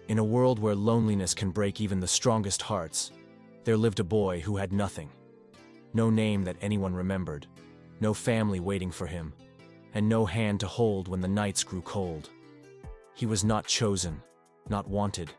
In a world where loneliness can break even the strongest hearts, there lived a boy who had nothing. No name that anyone remembered, no family waiting for him, and no hand to hold when the nights grew cold. He was not chosen, not wanted,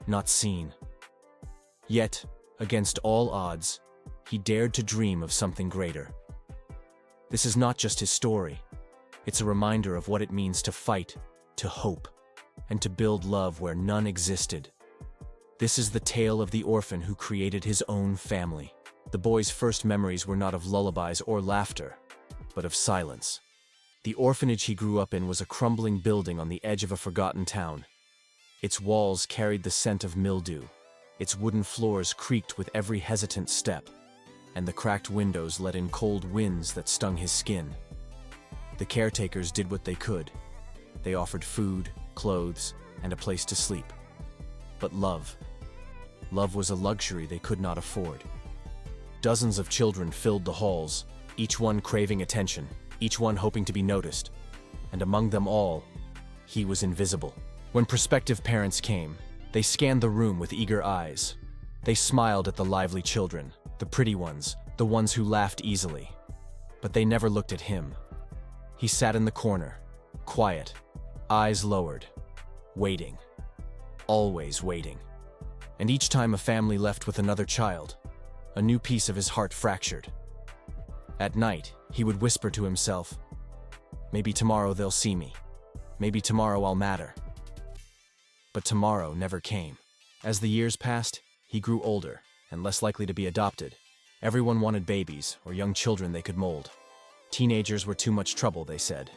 not seen. Yet, against all odds, he dared to dream of something greater. This is not just his story. It's a reminder of what it means to fight, to hope, and to build love where none existed. This is the tale of the orphan who created his own family. The boy's first memories were not of lullabies or laughter, but of silence. The orphanage he grew up in was a crumbling building on the edge of a forgotten town. Its walls carried the scent of mildew. Its wooden floors creaked with every hesitant step, and the cracked windows let in cold winds that stung his skin. The caretakers did what they could. They offered food, clothes, and a place to sleep. But love was a luxury they could not afford. Dozens of children filled the halls, each one craving attention, each one hoping to be noticed. And among them all, he was invisible. When prospective parents came, they scanned the room with eager eyes. They smiled at the lively children, the pretty ones, the ones who laughed easily. But they never looked at him. He sat in the corner, quiet, eyes lowered, waiting. Always waiting. And each time a family left with another child, a new piece of his heart fractured. At night, he would whisper to himself, "Maybe tomorrow they'll see me. Maybe tomorrow I'll matter." But tomorrow never came. As the years passed, he grew older and less likely to be adopted. Everyone wanted babies or young children they could mold. Teenagers were too much trouble, they said,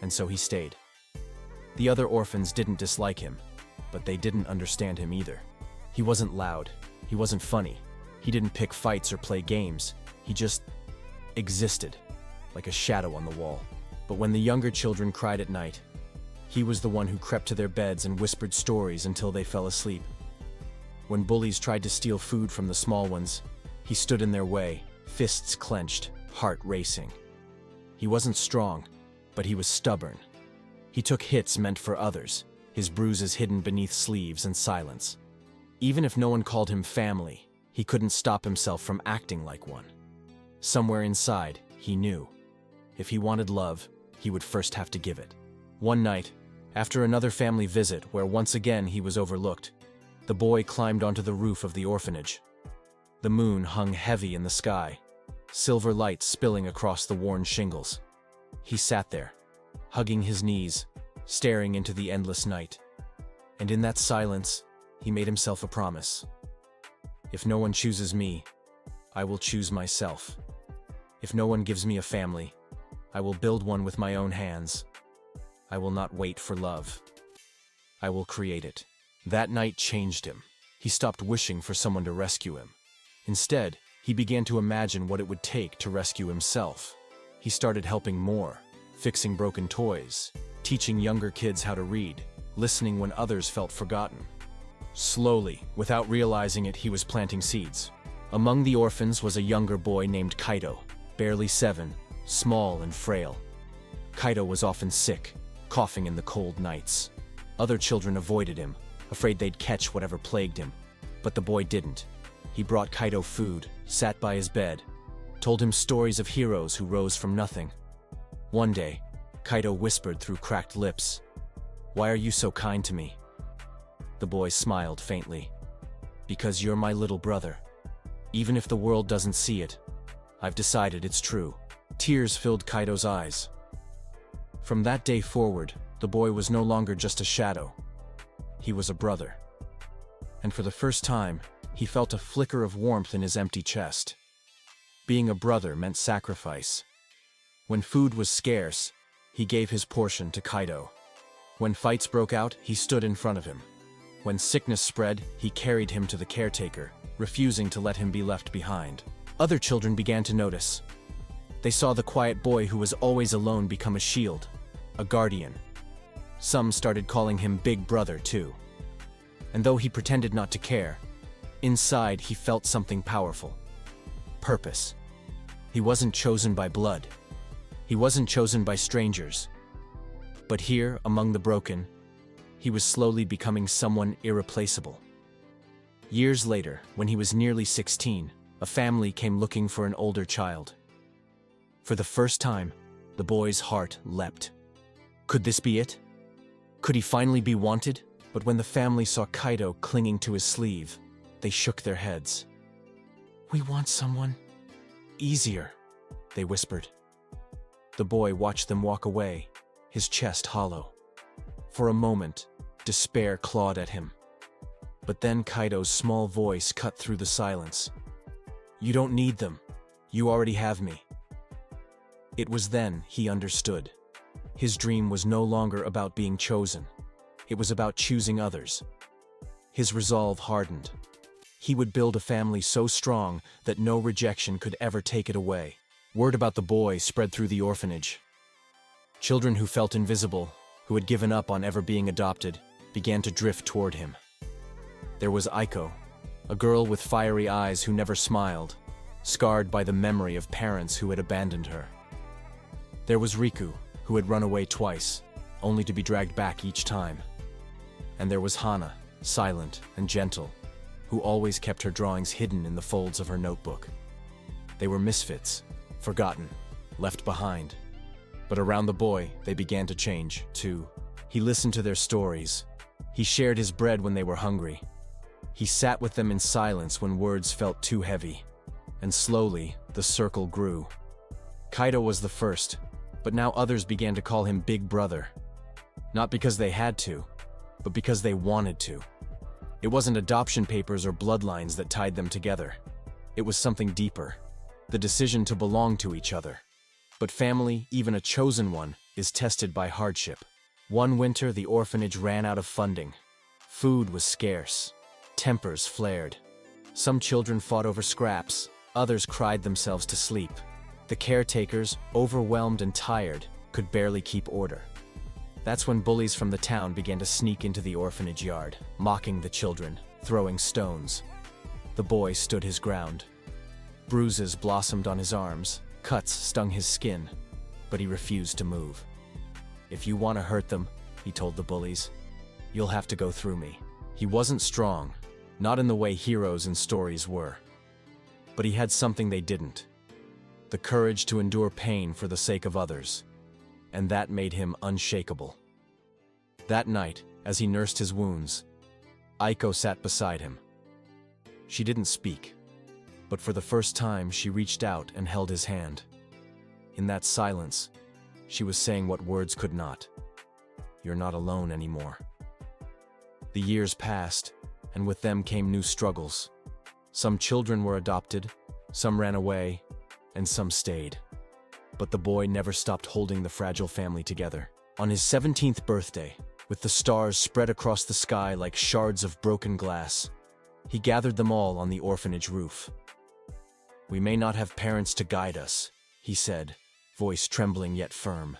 and so he stayed. The other orphans didn't dislike him, but they didn't understand him either. He wasn't loud, he wasn't funny, he didn't pick fights or play games, he just existed, like a shadow on the wall. But when the younger children cried at night, he was the one who crept to their beds and whispered stories until they fell asleep. When bullies tried to steal food from the small ones, he stood in their way, fists clenched, heart racing. He wasn't strong, but he was stubborn. He took hits meant for others, his bruises hidden beneath sleeves and silence. Even if no one called him family, he couldn't stop himself from acting like one. Somewhere inside, he knew. If he wanted love, he would first have to give it. One night, after another family visit where once again he was overlooked, the boy climbed onto the roof of the orphanage. The moon hung heavy in the sky, silver light spilling across the worn shingles. He sat there, hugging his knees, staring into the endless night. And in that silence, he made himself a promise. If no one chooses me, I will choose myself. If no one gives me a family, I will build one with my own hands. I will not wait for love. I will create it. That night changed him. He stopped wishing for someone to rescue him. Instead, he began to imagine what it would take to rescue himself. He started helping more, fixing broken toys, teaching younger kids how to read, listening when others felt forgotten. Slowly, without realizing it, he was planting seeds. Among the orphans was a younger boy named Kaito, barely 7, small and frail. Kaito was often sick, coughing in the cold nights. Other children avoided him, afraid they'd catch whatever plagued him. But the boy didn't. He brought Kaito food, sat by his bed, told him stories of heroes who rose from nothing. One day, Kaito whispered through cracked lips, "Why are you so kind to me?" The boy smiled faintly. "Because you're my little brother. Even if the world doesn't see it, I've decided it's true." Tears filled Kaito's eyes. From that day forward, the boy was no longer just a shadow. He was a brother. And for the first time, he felt a flicker of warmth in his empty chest. Being a brother meant sacrifice. When food was scarce, he gave his portion to Kaito. When fights broke out, he stood in front of him. When sickness spread, he carried him to the caretaker, refusing to let him be left behind. Other children began to notice. They saw the quiet boy who was always alone become a shield, a guardian. Some started calling him Big Brother too. And though he pretended not to care, inside he felt something powerful. Purpose. He wasn't chosen by blood. He wasn't chosen by strangers. But here, among the broken, He was slowly becoming someone irreplaceable. Years later, when he was nearly 16, a family came looking for an older child. For the first time, the boy's heart leapt. Could this be it? Could he finally be wanted? But when the family saw Kaido clinging to his sleeve, they shook their heads. "We want someone easier," they whispered. The boy watched them walk away, his chest hollow. For a moment, despair clawed at him. But then Kaido's small voice cut through the silence. "You don't need them. You already have me." It was then he understood. His dream was no longer about being chosen. It was about choosing others. His resolve hardened. He would build a family so strong that no rejection could ever take it away. Word about the boy spread through the orphanage. Children who felt invisible, who had given up on ever being adopted, began to drift toward him. There was Aiko, a girl with fiery eyes who never smiled, scarred by the memory of parents who had abandoned her. There was Riku, who had run away twice, only to be dragged back each time. And there was Hana, silent and gentle, who always kept her drawings hidden in the folds of her notebook. They were misfits, forgotten, left behind. But around the boy, they began to change, too. He listened to their stories. He shared his bread when they were hungry. He sat with them in silence when words felt too heavy. And slowly, the circle grew. Kaido was the first, but now others began to call him Big Brother. Not because they had to, but because they wanted to. It wasn't adoption papers or bloodlines that tied them together. It was something deeper, the decision to belong to each other. But family, even a chosen one, is tested by hardship. One winter, the orphanage ran out of funding. Food was scarce. Tempers flared. Some children fought over scraps. Others cried themselves to sleep. The caretakers, overwhelmed and tired, could barely keep order. That's when bullies from the town began to sneak into the orphanage yard, mocking the children, throwing stones. The boy stood his ground. Bruises blossomed on his arms, cuts stung his skin, but he refused to move. "If you want to hurt them," he told the bullies, "you'll have to go through me." He wasn't strong, not in the way heroes in stories were. But he had something they didn't: the courage to endure pain for the sake of others. And that made him unshakable. That night, as he nursed his wounds, Aiko sat beside him. She didn't speak, but for the first time she reached out and held his hand. In that silence, she was saying what words could not. "You're not alone anymore." The years passed, and with them came new struggles. Some children were adopted, some ran away, and some stayed. But the boy never stopped holding the fragile family together. On his 17th birthday, with the stars spread across the sky like shards of broken glass, he gathered them all on the orphanage roof. "We may not have parents to guide us," he said, voice trembling yet firm.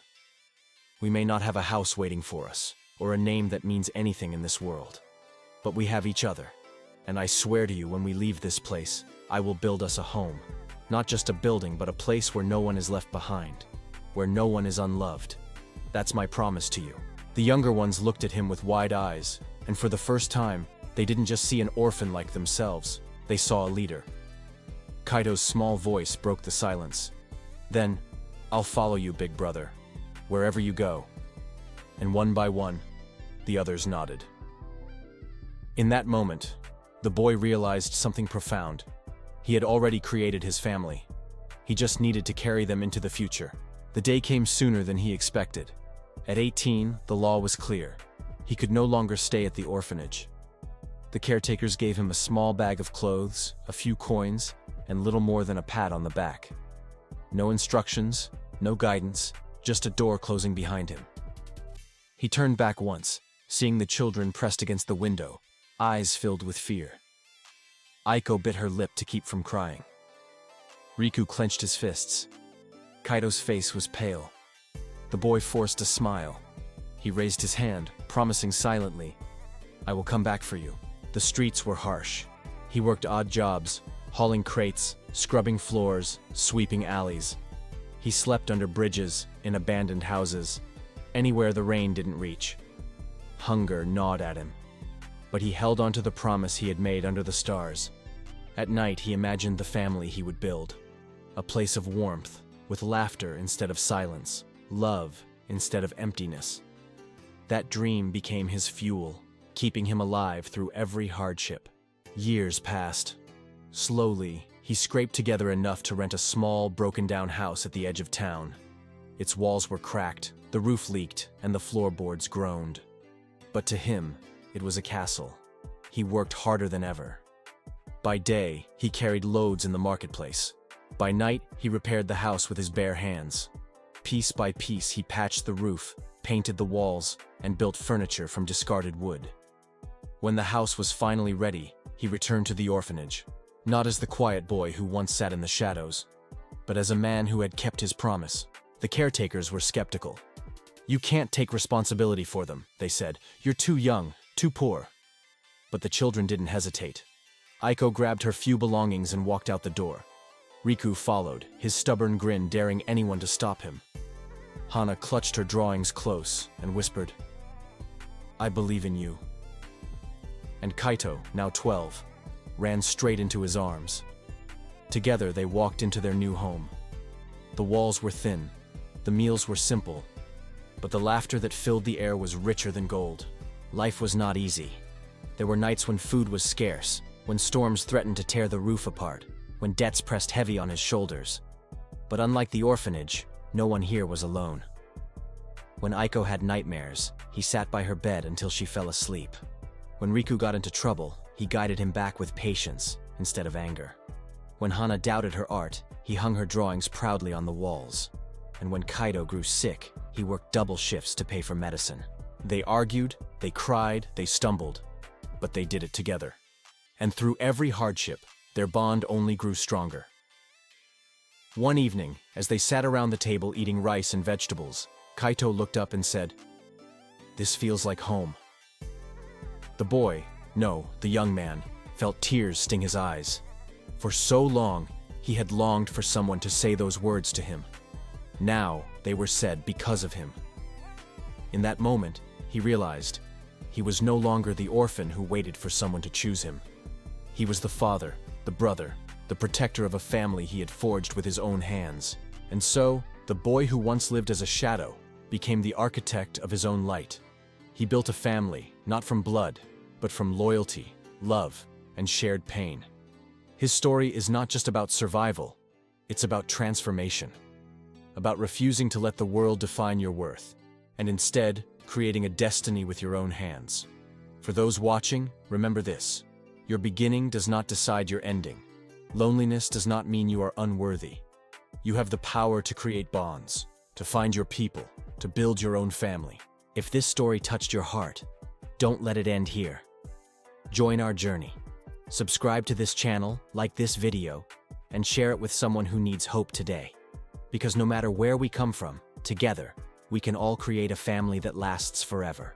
"We may not have a house waiting for us, or a name that means anything in this world. But we have each other, and I swear to you, when we leave this place, I will build us a home. Not just a building, but a place where no one is left behind, where no one is unloved. That's my promise to you." The younger ones looked at him with wide eyes, and for the first time, they didn't just see an orphan like themselves, they saw a leader. Kaido's small voice broke the silence. "Then, I'll follow you, Big Brother, wherever you go." And one by one, the others nodded. In that moment, the boy realized something profound. He had already created his family. He just needed to carry them into the future. The day came sooner than he expected. At 18, the law was clear. He could no longer stay at the orphanage. The caretakers gave him a small bag of clothes, a few coins, and little more than a pat on the back. No instructions, no guidance, just a door closing behind him. He turned back once, seeing the children pressed against the window, eyes filled with fear. Aiko bit her lip to keep from crying. Riku clenched his fists. Kaido's face was pale. The boy forced a smile. He raised his hand, promising silently, "I will come back for you." The streets were harsh. He worked odd jobs, hauling crates, scrubbing floors, sweeping alleys. He slept under bridges, in abandoned houses, anywhere the rain didn't reach. Hunger gnawed at him, but he held on to the promise he had made under the stars. At night, he imagined the family he would build, a place of warmth, with laughter instead of silence, love instead of emptiness. That dream became his fuel, keeping him alive through every hardship. Years passed. Slowly, he scraped together enough to rent a small, broken-down house at the edge of town. Its walls were cracked, the roof leaked, and the floorboards groaned. But to him, it was a castle. He worked harder than ever. By day, he carried loads in the marketplace. By night, he repaired the house with his bare hands. Piece by piece, he patched the roof, painted the walls, and built furniture from discarded wood. When the house was finally ready, he returned to the orphanage, not as the quiet boy who once sat in the shadows, but as a man who had kept his promise. The caretakers were skeptical. "You can't take responsibility for them," they said. "You're too young, too poor." But the children didn't hesitate. Aiko grabbed her few belongings and walked out the door. Riku followed, his stubborn grin daring anyone to stop him. Hana clutched her drawings close and whispered, "I believe in you." And Kaito, now 12, ran straight into his arms. Together they walked into their new home. The walls were thin, the meals were simple, but the laughter that filled the air was richer than gold. Life was not easy. There were nights when food was scarce, when storms threatened to tear the roof apart, when debts pressed heavy on his shoulders. But unlike the orphanage, no one here was alone. When Aiko had nightmares, he sat by her bed until she fell asleep. When Riku got into trouble, he guided him back with patience instead of anger. When Hana doubted her art, he hung her drawings proudly on the walls. And when Kaito grew sick, he worked double shifts to pay for medicine. They argued, they cried, they stumbled, but they did it together. And through every hardship, their bond only grew stronger. One evening, as they sat around the table eating rice and vegetables, Kaito looked up and said, "This feels like home." The boy, no, the young man, felt tears sting his eyes. For so long, he had longed for someone to say those words to him. Now, they were said because of him. In that moment, he realized he was no longer the orphan who waited for someone to choose him. He was the father, the brother, the protector of a family he had forged with his own hands. And so, the boy who once lived as a shadow became the architect of his own light. He built a family, not from blood, but from loyalty, love, and shared pain. His story is not just about survival, it's about transformation. About refusing to let the world define your worth, and instead, creating a destiny with your own hands. For those watching, remember this: your beginning does not decide your ending. Loneliness does not mean you are unworthy. You have the power to create bonds, to find your people, to build your own family. If this story touched your heart, don't let it end here. Join our journey. Subscribe to this channel, like this video, and share it with someone who needs hope today. Because no matter where we come from, together, we can all create a family that lasts forever.